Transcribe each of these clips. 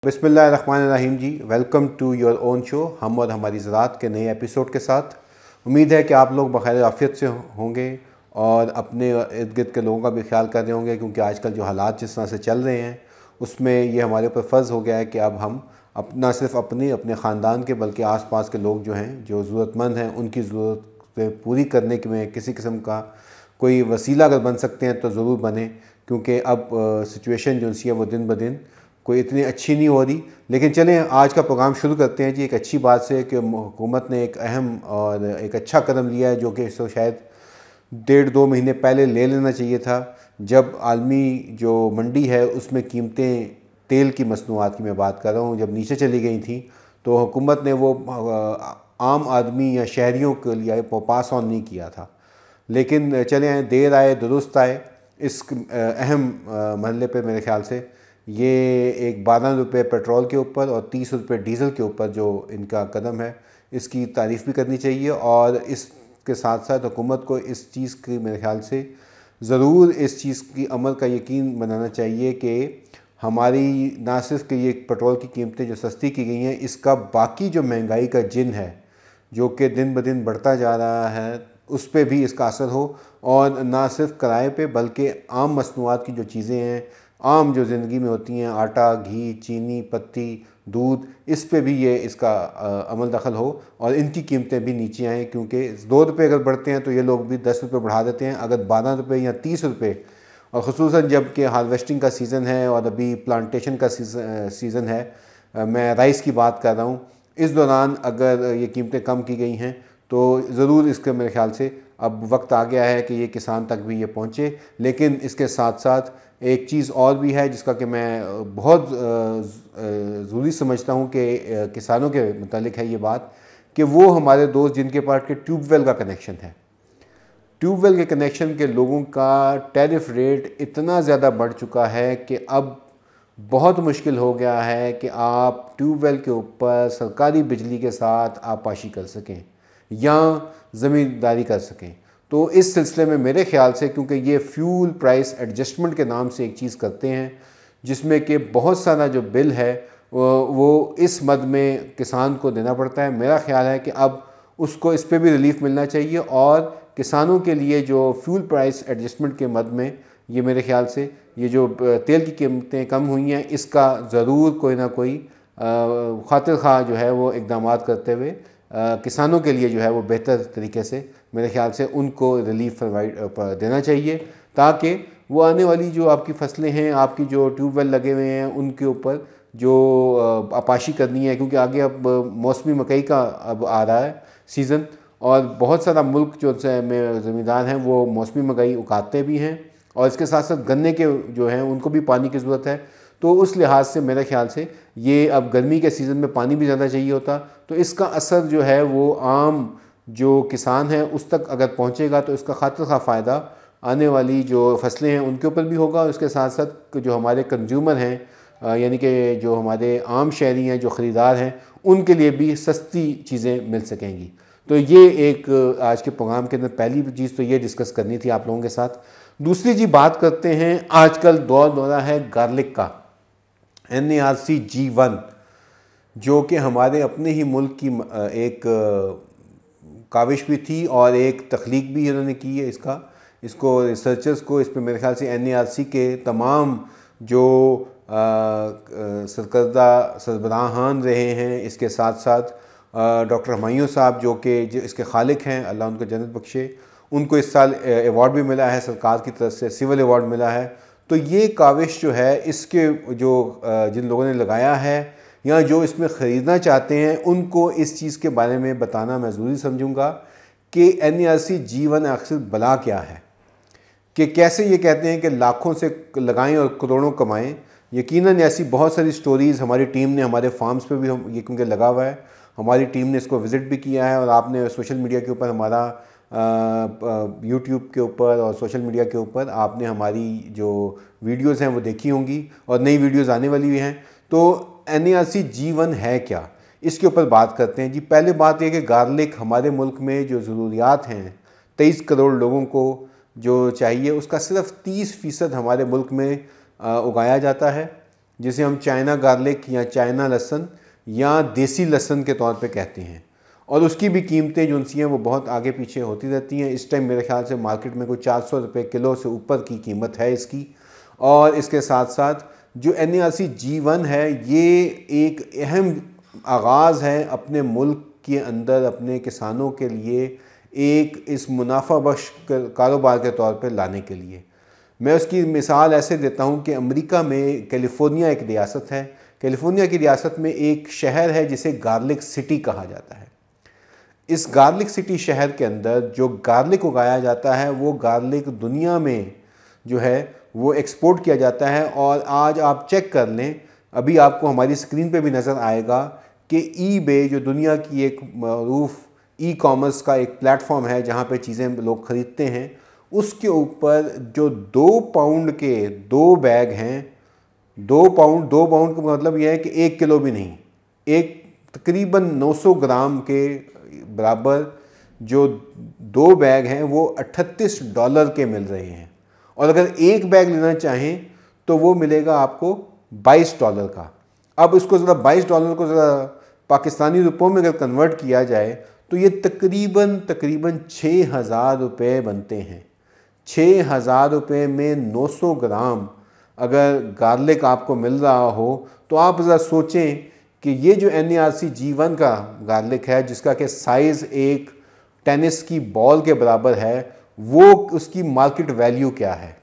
बिस्मिल्लाहिर्रहमानिर्रहीम जी, welcome to your own show हम और हमारी ज़रात के नए एपिसोड के साथ। उम्मीद है कि आप लोग बखैर आफियत से होंगे और अपने इर्द गिर्द के लोगों का भी ख्याल कर रहे होंगे, क्योंकि आजकल जो हालात जिस तरह से चल रहे हैं उसमें ये हमारे ऊपर फ़र्ज़ हो गया है कि अब हम अपना सिर्फ अपने ख़ानदान के बल्कि आस पास के लोग जो हैं, जो ज़रूरतमंद हैं, उनकी ज़रूरतें पूरी करने के में किसी किस्म का कोई वसीला अगर बन सकते हैं तो ज़रूर बने, क्योंकि अब सिचुएशन जो सी है वो दिन ब दिन कोई इतनी अच्छी नहीं हो रही। लेकिन चलें आज का प्रोग्राम शुरू करते हैं जी एक अच्छी बात से कि हुकूमत ने एक अहम और एक अच्छा कदम लिया है, जो कि इसको शायद 1.5-2 महीने पहले ले लेना चाहिए था, जब आलमी जो मंडी है उसमें कीमतें तेल की मसनूआत की मैं बात कर रहा हूँ, जब नीचे चली गई थी तो हुकूमत ने वो आम आदमी या शहरियों के लिए पास ऑन नहीं किया था। लेकिन चले देर आए दुरुस्त आए। इस अहम मरहले पे मेरे ख्याल से ये एक 12 रुपये पेट्रोल के ऊपर और 30 रुपये डीज़ल के ऊपर जो इनका कदम है, इसकी तारीफ़ भी करनी चाहिए। और इसके साथ साथ हुकूमत को इस चीज़ की मेरे ख्याल से ज़रूर इस चीज़ की अमल का यकीन बनाना चाहिए कि हमारी ना सिर्फ कि ये पेट्रोल की कीमतें जो सस्ती की गई हैं, इसका बाकी जो महंगाई का जिन है जो कि दिन ब दिन बढ़ता जा रहा है, उस पर भी इसका असर हो। और ना सिर्फ किराए पे बल्कि आम मसनूआत की जो चीज़ें हैं, आम जो ज़िंदगी में होती हैं, आटा, घी, चीनी, पत्ती, दूध, इस पे भी ये इसका अमल दखल हो और इनकी कीमतें भी नीचे आएँ, क्योंकि 2 रुपये अगर बढ़ते हैं तो ये लोग भी 10 रुपये बढ़ा देते हैं। अगर 12 रुपये या 30 रुपये, और ख़ुसूसन जब कि हार्वेस्टिंग का सीज़न है और अभी प्लांटेशन का सीज़न है, मैं राइस की बात कर रहा हूँ, इस दौरान अगर ये कीमतें कम की गई हैं तो ज़रूर इसके मेरे ख्याल से अब वक्त आ गया है कि ये किसान तक भी ये पहुँचे। लेकिन इसके साथ साथ एक चीज़ और भी है जिसका कि मैं बहुत ज़रूरी समझता हूँ कि किसानों के मुतालिक है ये बात, कि वो हमारे दोस्त जिनके पास के ट्यूबवेल का कनेक्शन है, ट्यूबवेल के कनेक्शन के लोगों का टैरिफ रेट इतना ज़्यादा बढ़ चुका है कि अब बहुत मुश्किल हो गया है कि आप ट्यूबवेल के ऊपर सरकारी बिजली के साथ आपाशी कर सकें या ज़मींदारी कर सकें। तो इस सिलसिले में मेरे ख़्याल से, क्योंकि ये फ्यूल प्राइस एडजस्टमेंट के नाम से एक चीज़ करते हैं जिसमें कि बहुत सारा जो बिल है वो इस मद में किसान को देना पड़ता है, मेरा ख़्याल है कि अब उसको इस पर भी रिलीफ मिलना चाहिए। और किसानों के लिए जो फ्यूल प्राइस एडजस्टमेंट के मद में ये मेरे ख्याल से ये जो तेल की कीमतें कम हुई हैं, इसका ज़रूर कोई ना कोई खातिर खा जो है वो इकदाम करते हुए किसानों के लिए जो है वो बेहतर तरीके से मेरे ख्याल से उनको रिलीफ देना चाहिए, ताकि वो आने वाली जो आपकी फसलें हैं, आपकी जो ट्यूबवेल लगे हुए हैं, उनके ऊपर जो आपाशी करनी है, क्योंकि आगे अब मौसमी मकई का अब आ रहा है सीज़न, और बहुत सारा मुल्क जो में ज़मींदार हैं वो मौसमी मकई उगाते भी हैं, और इसके साथ साथ गन्ने के जो हैं उनको भी पानी की ज़रूरत है। तो उस लिहाज से मेरे ख़्याल से ये अब गर्मी के सीज़न में पानी भी ज़्यादा चाहिए होता, तो इसका असर जो है वो आम जो किसान है उस तक अगर पहुँचेगा तो इसका खातिर खा फ़ायदा आने वाली जो फसलें हैं उनके ऊपर भी होगा, और इसके साथ साथ जो हमारे कंज्यूमर हैं, यानी कि जो हमारे आम शहरी हैं, जो ख़रीदार हैं, उनके लिए भी सस्ती चीज़ें मिल सकेंगी। तो ये एक आज के प्रोग्राम के अंदर पहली चीज़ तो ये डिस्कस करनी थी आप लोगों के साथ। दूसरी जी बात करते हैं, आजकल दौर दौरा है गार्लिक का, NARC G1, जो कि हमारे अपने ही मुल्क की एक काविश भी थी और एक तख्लीक भी इन्होंने की है। इसको रिसर्चर्स को इस पर मेरे ख्याल से NARC के तमाम जो सरकर्दा सरबराहान रहे हैं, इसके साथ साथ डॉक्टर हुमायूं साहब जो कि इसके खालिक हैं, अल्लाह उनको जन्नत बख्शे, उनको इस साल अवार्ड भी मिला है सरकार की तरफ से, सिविल अवार्ड मिला है। तो ये काविश जो है, इसके जो जिन लोगों ने लगाया है या जो इसमें ख़रीदना चाहते हैं, उनको इस चीज़ के बारे में बताना मैं ज़रूरी समझूंगा कि NARC G1 आखिर भला क्या है, कि कैसे ये कहते हैं कि लाखों से लगाएं और करोड़ों कमाएं। यकीनन ऐसी बहुत सारी स्टोरीज़ हमारी टीम ने, हमारे फार्म्स पे भी हम ये क्योंकि लगा हुआ है, हमारी टीम ने इसको विज़िट भी किया है, और आपने सोशल मीडिया के ऊपर हमारा यूट्यूब के ऊपर और सोशल मीडिया के ऊपर आपने हमारी जो वीडियोज़ हैं वो देखी होंगी, और नई वीडियोज़ आने वाली भी हैं। तो NARC G1 है क्या, इसके ऊपर बात करते हैं जी। पहले बात यह कि गार्लिक हमारे मुल्क में जो ज़रूरियात हैं 23 करोड़ लोगों को जो चाहिए, उसका सिर्फ 30% हमारे मुल्क में उगाया जाता है। जिसे हम चाइना गार्लिक या चाइना लहसुन या देसी लहसुन के तौर पे कहते हैं, और उसकी भी कीमतें जो सी हैं वो बहुत आगे पीछे होती रहती हैं। इस टाइम मेरे ख्याल से मार्केट में कोई 400 रुपये किलो से ऊपर की कीमत है इसकी। और इसके साथ साथ जो NARC G1 है, ये एक अहम आगाज़ है अपने मुल्क के अंदर अपने किसानों के लिए एक इस मुनाफा बख्श कारोबार के तौर पर लाने के लिए। मैं उसकी मिसाल ऐसे देता हूँ कि अमेरिका में कैलिफोर्निया एक रियासत है। कैलिफोर्निया की रियासत में एक शहर है जिसे गार्लिक सिटी कहा जाता है। इस गार्लिक सिटी शहर के अंदर जो गार्लिक उगाया जाता है वो गार्लिक दुनिया में जो है वो एक्सपोर्ट किया जाता है। और आज आप चेक कर लें, अभी आपको हमारी स्क्रीन पे भी नज़र आएगा कि eBay जो दुनिया की एक मरूफ ई-कॉमर्स का एक प्लेटफॉर्म है जहाँ पे चीज़ें लोग ख़रीदते हैं, उसके ऊपर जो 2 पाउंड के 2 बैग हैं, 2 पाउंड का मतलब यह है कि 1 किलो भी नहीं, एक तकरीबन 900 ग्राम के बराबर जो 2 बैग हैं वो $38 के मिल रहे हैं। और अगर एक बैग लेना चाहें तो वो मिलेगा आपको $22 का। अब इसको ज़रा $22 को ज़रा पाकिस्तानी रुपयों में अगर कन्वर्ट किया जाए तो ये तकरीबन 6,000 रुपये बनते हैं। 6,000 रुपये में 900 ग्राम अगर गार्लिक आपको मिल रहा हो तो आप ज़रा सोचें कि ये जो NARC G1 का गार्लिक है, जिसका कि साइज़ एक टेनिस की बॉल के बराबर है, वो उसकी मार्केट वैल्यू क्या है।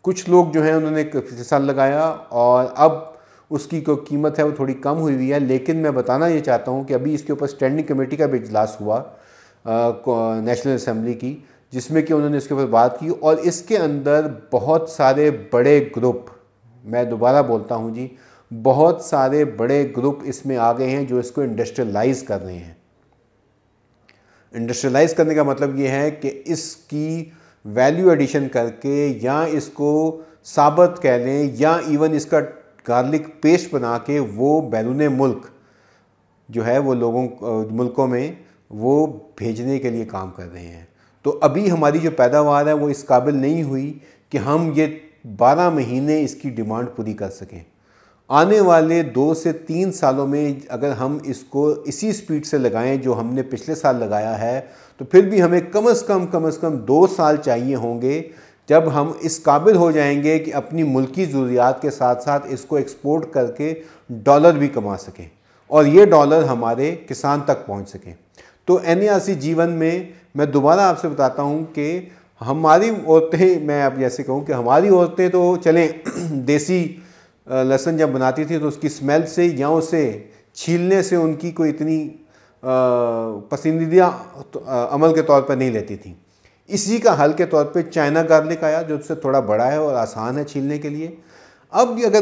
कुछ लोग जो हैं उन्होंने पिछले साल लगाया और अब उसकी जो कीमत है वो थोड़ी कम हुई है। लेकिन मैं बताना ये चाहता हूँ कि अभी इसके ऊपर स्टैंडिंग कमेटी का भी इजलास हुआ नेशनल असेंबली की, जिसमें कि उन्होंने इसके ऊपर बात की। और इसके अंदर बहुत सारे बड़े ग्रुप, मैं दोबारा बोलता हूँ जी, बहुत सारे बड़े ग्रुप इसमें आ गए हैं जो इसको इंडस्ट्रियलाइज़ कर रहे हैं। इंडस्ट्रियलाइज़ करने का मतलब ये है कि इसकी वैल्यू एडिशन करके या इसको साबुत कह लें या इवन इसका गार्लिक पेस्ट बना के वो बैरून मुल्क जो है वो मुल्कों में वो भेजने के लिए काम कर रहे हैं। तो अभी हमारी जो पैदावार है वो इस काबिल नहीं हुई कि हम ये 12 महीने इसकी डिमांड पूरी कर सकें। आने वाले 2 से 3 सालों में अगर हम इसको इसी स्पीड से लगाएं जो हमने पिछले साल लगाया है, तो फिर भी हमें कम से कम 2 साल चाहिए होंगे जब हम इस काबिल हो जाएंगे कि अपनी मुल्की ज़रूरियात के साथ साथ इसको एक्सपोर्ट करके डॉलर भी कमा सकें और ये डॉलर हमारे किसान तक पहुंच सकें। तो NARC G1 में मैं दोबारा आपसे बताता हूं कि हमारी औरतें, मैं अब जैसे कहूं कि हमारी औरतें तो चलें देसी लहसुन जब बनाती थी तो उसकी स्मेल से या उसे छीलने से उनकी कोई इतनी पसंदीदा अमल के तौर पर नहीं लेती थी। इसी का हल के तौर पे चाइना गार्लिक आया जो उससे थोड़ा बड़ा है और आसान है छीलने के लिए। अब अगर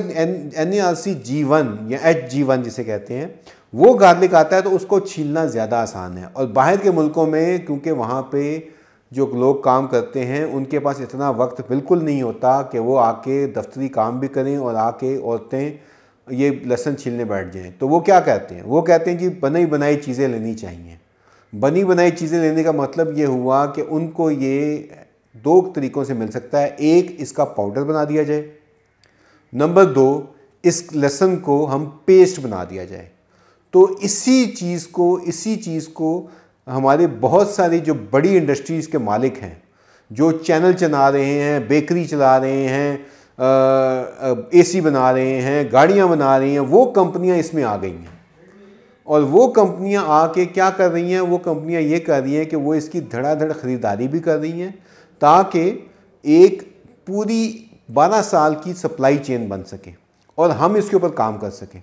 NARC G1 या HG1 जिसे कहते हैं वो गार्लिक आता है तो उसको छीलना ज़्यादा आसान है। और बाहर के मुल्कों में क्योंकि वहाँ पे जो लोग काम करते हैं उनके पास इतना वक्त बिल्कुल नहीं होता कि वो आके दफ्तरी काम भी करें और आके औरतें ये लहसुन छीलने बैठ जाएं, तो वो क्या कहते हैं, वो कहते हैं जी बनी बनाई चीज़ें लेनी चाहिए। बनी बनाई चीज़ें लेने का मतलब ये हुआ कि उनको ये 2 तरीक़ों से मिल सकता है। एक, इसका पाउडर बना दिया जाए। नंबर 2, इस लहसुन को हम पेस्ट बना दिया जाए। तो इसी चीज़ को हमारे बहुत सारी जो बड़ी इंडस्ट्रीज़ के मालिक हैं, जो चैनल चला रहे हैं, बेकरी चला रहे हैं, AC बना रहे हैं, गाड़ियाँ बना रही हैं, वो कंपनियाँ इसमें आ गई हैं। और वो कंपनियां आके क्या कर रही हैं, वो कंपनियां ये कर रही हैं कि वो इसकी धड़ाधड़ ख़रीदारी भी कर रही हैं ताकि एक पूरी 12 साल की सप्लाई चेन बन सके और हम इसके ऊपर काम कर सकें।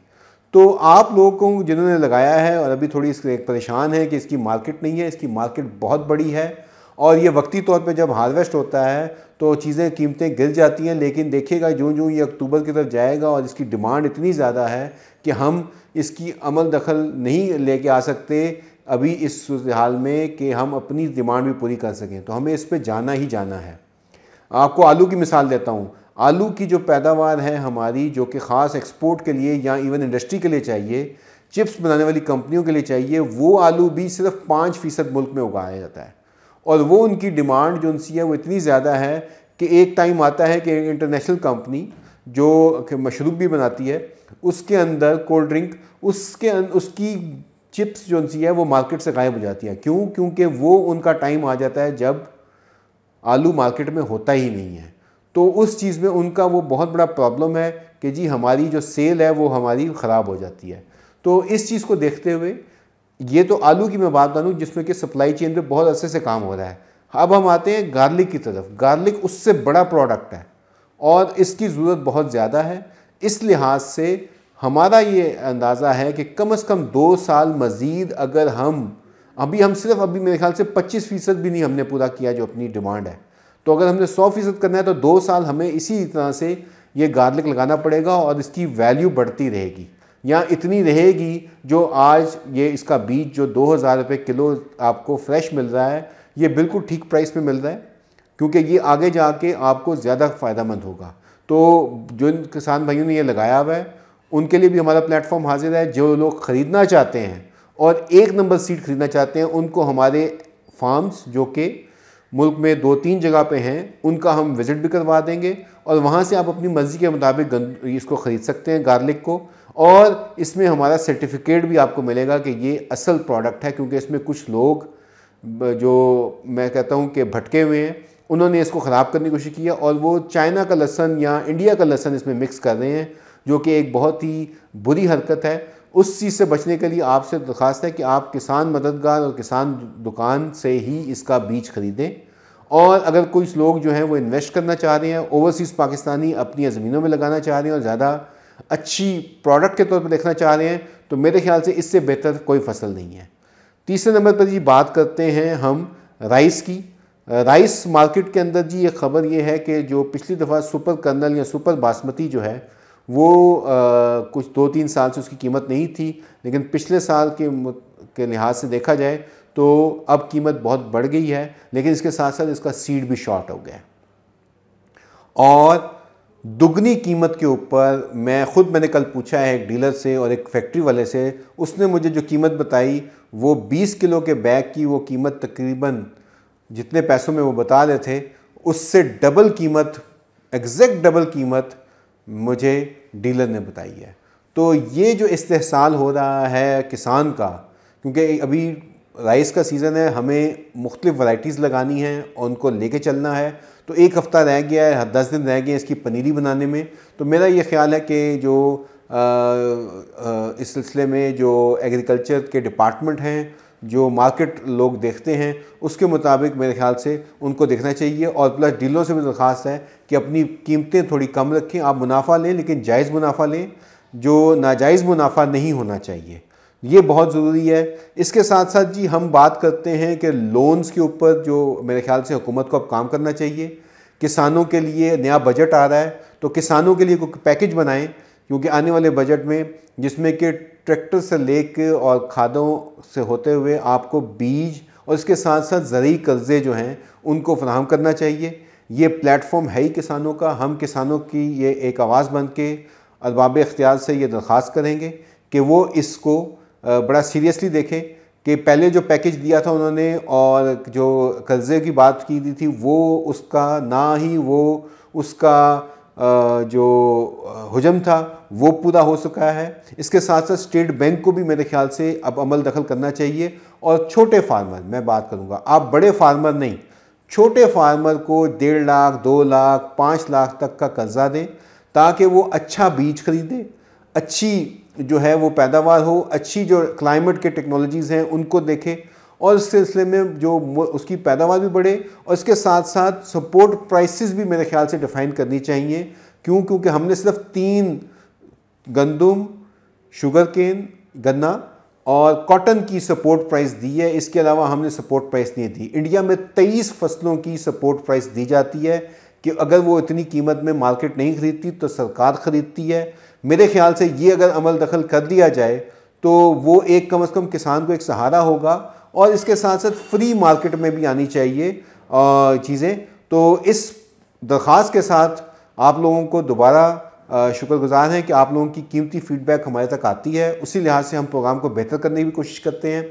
तो आप लोगों को जिन्होंने लगाया है और अभी थोड़ी इसके परेशान है कि इसकी मार्केट नहीं है, इसकी मार्केट बहुत बड़ी है और ये वक्ती तौर पे जब हार्वेस्ट होता है तो चीज़ें कीमतें गिर जाती हैं। लेकिन देखिएगा जो ये अक्टूबर की तरफ जाएगा और इसकी डिमांड इतनी ज़्यादा है कि हम इसकी अमल दखल नहीं लेके आ सकते अभी इस हाल में कि हम अपनी डिमांड भी पूरी कर सकें। तो हमें इस पे जाना ही जाना है। आपको आलू की मिसाल देता हूँ। आलू की जो पैदावार है हमारी, जो कि ख़ास एक्सपोर्ट के लिए या इवन इंडस्ट्री के लिए चाहिए, चिप्स बनाने वाली कंपनियों के लिए चाहिए, वो आलू भी सिर्फ 5% मुल्क में उगाया जाता है। और वो उनकी डिमांड जो उनसी है वो इतनी ज़्यादा है कि एक टाइम आता है कि इंटरनेशनल कंपनी जो मशरूब भी बनाती है, उसके अंदर कोल्ड ड्रिंक, उसकी चिप्स जो सी है वो मार्केट से गायब हो जाती है। क्यों? क्योंकि वो उनका टाइम आ जाता है जब आलू मार्केट में होता ही नहीं है। तो उस चीज़ में उनका वो बहुत बड़ा प्रॉब्लम है कि जी हमारी जो सेल है वो हमारी ख़राब हो जाती है। तो इस चीज़ को देखते हुए, ये तो आलू की मैं बात करूँ जिसमें कि सप्लाई चेन पे बहुत अच्छे से काम हो रहा है। अब हम आते हैं गार्लिक की तरफ। गार्लिक उससे बड़ा प्रोडक्ट है और इसकी ज़रूरत बहुत ज़्यादा है। इस लिहाज से हमारा ये अंदाज़ा है कि कम से कम 2 साल मज़ीद अगर हम सिर्फ मेरे ख्याल से 25% भी नहीं हमने पूरा किया जो अपनी डिमांड है। तो अगर हमने 100% करना है तो 2 साल हमें इसी तरह से ये गार्लिक लगाना पड़ेगा और इसकी वैल्यू बढ़ती रहेगी, या इतनी रहेगी जो आज ये इसका बीज जो 2000 रुपये किलो आपको फ्रेश मिल रहा है, ये बिल्कुल ठीक प्राइस में मिल रहा है, क्योंकि ये आगे जाके आपको ज़्यादा फ़ायदेमंद होगा। तो जो किसान भाइयों ने ये लगाया हुआ है उनके लिए भी हमारा प्लेटफॉर्म हाजिर है। जो लोग ख़रीदना चाहते हैं और 1 नंबर सीड ख़रीदना चाहते हैं, उनको हमारे फार्म्स जो कि मुल्क में 2-3 जगह पे हैं, उनका हम विज़िट भी करवा देंगे और वहाँ से आप अपनी मर्ज़ी के मुताबिक इसको ख़रीद सकते हैं गार्लिक को। और इसमें हमारा सर्टिफिकेट भी आपको मिलेगा कि ये असल प्रोडक्ट है, क्योंकि इसमें कुछ लोग जो मैं कहता हूँ कि भटके हुए हैं, उन्होंने इसको ख़राब करने की कोशिश की है और वो चाइना का लहसुन या इंडिया का लहसुन इसमें मिक्स कर रहे हैं, जो कि एक बहुत ही बुरी हरकत है। उस चीज़ से बचने के लिए आपसे दरख्वास्त है कि आप किसान मददगार और किसान दुकान से ही इसका बीज खरीदें। और अगर कुछ लोग जो हैं वो इन्वेस्ट करना चाह रहे हैं, ओवरसीज़ पाकिस्तानी अपनी ज़मीनों में लगाना चाह रहे हैं और ज़्यादा अच्छी प्रोडक्ट के तौर पर देखना चाह रहे हैं, तो मेरे ख्याल से इससे बेहतर कोई फसल नहीं है। तीसरे नंबर पर जी बात करते हैं हम राइस की। राइस मार्केट के अंदर जी एक ख़बर ये है कि जो पिछली दफ़ा सुपर कर्नल या सुपर बासमती जो है वो कुछ 2-3 साल से उसकी कीमत नहीं थी, लेकिन पिछले साल के लिहाज से देखा जाए तो अब कीमत बहुत बढ़ गई है, लेकिन इसके साथ साथ इसका सीड भी शॉर्ट हो गया और दुगनी कीमत के ऊपर मैंने कल पूछा है एक डीलर से और एक फैक्ट्री वाले से, उसने मुझे जो कीमत बताई वो 20 किलो के बैग की वो कीमत तकरीबन जितने पैसों में वो बता रहे थे उससे डबल कीमत, एग्जैक्ट डबल कीमत मुझे डीलर ने बताई है। तो ये जो इस्तेहसाल हो रहा है किसान का, क्योंकि अभी राइस का सीज़न है, हमें मुख्तलिफ़ वैराइटीज़ लगानी हैं और उनको लेके चलना है। तो 1 हफ़्ता रह गया है, 10 दिन रह गए हैं इसकी पनीरी बनाने में। तो मेरा ये ख्याल है कि जो इस सिलसिले में जो एग्रीकल्चर के डिपार्टमेंट हैं, जो मार्केट लोग देखते हैं, उसके मुताबिक मेरे ख्याल से उनको देखना चाहिए। और प्लस डीलरों से भी दरख्वास्त है कि अपनी कीमतें थोड़ी कम रखें। आप मुनाफा लें लेकिन जायज़ मुनाफा लें, जो नाजायज़ मुनाफा नहीं होना चाहिए, ये बहुत ज़रूरी है। इसके साथ साथ जी हम बात करते हैं कि लोन्स के ऊपर जो मेरे ख्याल से हुकूमत को अब काम करना चाहिए। किसानों के लिए नया बजट आ रहा है, तो किसानों के लिए कोई पैकेज बनाएं, क्योंकि आने वाले बजट में जिसमें कि ट्रैक्टर से लेकर और खादों से होते हुए आपको बीज और इसके साथ साथ ज़रूरी कर्ज़े जो हैं उनको फराहम करना चाहिए। ये प्लेटफॉर्म है ही किसानों का। हम किसानों की ये एक आवाज़ बन के अरबाब इख्तियार से ये दरख्वास्त करेंगे कि वो इसको बड़ा सीरियसली देखें कि पहले जो पैकेज दिया था उन्होंने और जो कर्ज़े की बात की थी वो उसका ना ही वो उसका जो हुजम था वो पूरा हो चुका है। इसके साथ साथ स्टेट बैंक को भी मेरे ख्याल से अब अमल दखल करना चाहिए। और छोटे फार्मर मैं बात करूँगा, आप बड़े फार्मर नहीं, छोटे फार्मर को 1.5 लाख 2 लाख 5 लाख तक का कर्जा दें, ताकि वो अच्छा बीज खरीदे, अच्छी जो है वो पैदावार हो, अच्छी जो क्लाइमेट के टेक्नोलॉजीज़ हैं उनको देखें और इस सिलसिले में जो उसकी पैदावार भी बढ़े। और इसके साथ साथ सपोर्ट प्राइसेस भी मेरे ख्याल से डिफ़ाइन करनी चाहिए। क्योंकि हमने सिर्फ 3 गंदम, शुगर केन, गन्ना और कॉटन की सपोर्ट प्राइस दी है। इसके अलावा हमने सपोर्ट प्राइस नहीं दी। इंडिया में 23 फसलों की सपोर्ट प्राइस दी जाती है कि अगर वो इतनी कीमत में मार्केट नहीं खरीदती तो सरकार ख़रीदती है। मेरे ख्याल से ये अगर अमल दखल कर दिया जाए तो वो एक कम से कम किसान को एक सहारा होगा। और इसके साथ साथ फ्री मार्केट में भी आनी चाहिए चीज़ें। तो इस दरख्वास्त के साथ आप लोगों को दोबारा शुक्रगुजार हैं कि आप लोगों की कीमती फ़ीडबैक हमारे तक आती है। उसी लिहाज से हम प्रोग्राम को बेहतर करने की भी कोशिश करते हैं,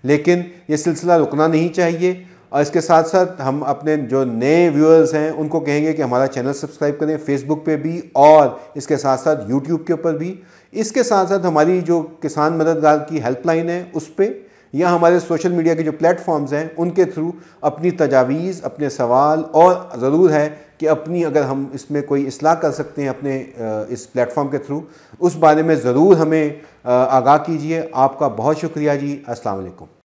लेकिन ये सिलसिला रुकना नहीं चाहिए। और इसके साथ साथ हम अपने जो नए व्यूअर्स हैं उनको कहेंगे कि हमारा चैनल सब्सक्राइब करें, फेसबुक पे भी और इसके साथ साथ यूट्यूब के ऊपर भी। इसके साथ साथ हमारी जो किसान मददगार की हेल्पलाइन है उस पर, या हमारे सोशल मीडिया के जो प्लेटफॉर्म्स हैं उनके थ्रू अपनी तजावीज़, अपने सवाल, और ज़रूर है कि अपनी अगर हम इसमें कोई इस्लाह कर सकते हैं अपने इस प्लेटफॉर्म के थ्रू, उस बारे में ज़रूर हमें आगाह कीजिए। आपका बहुत शुक्रिया जी। अस्सलाम वालेकुम।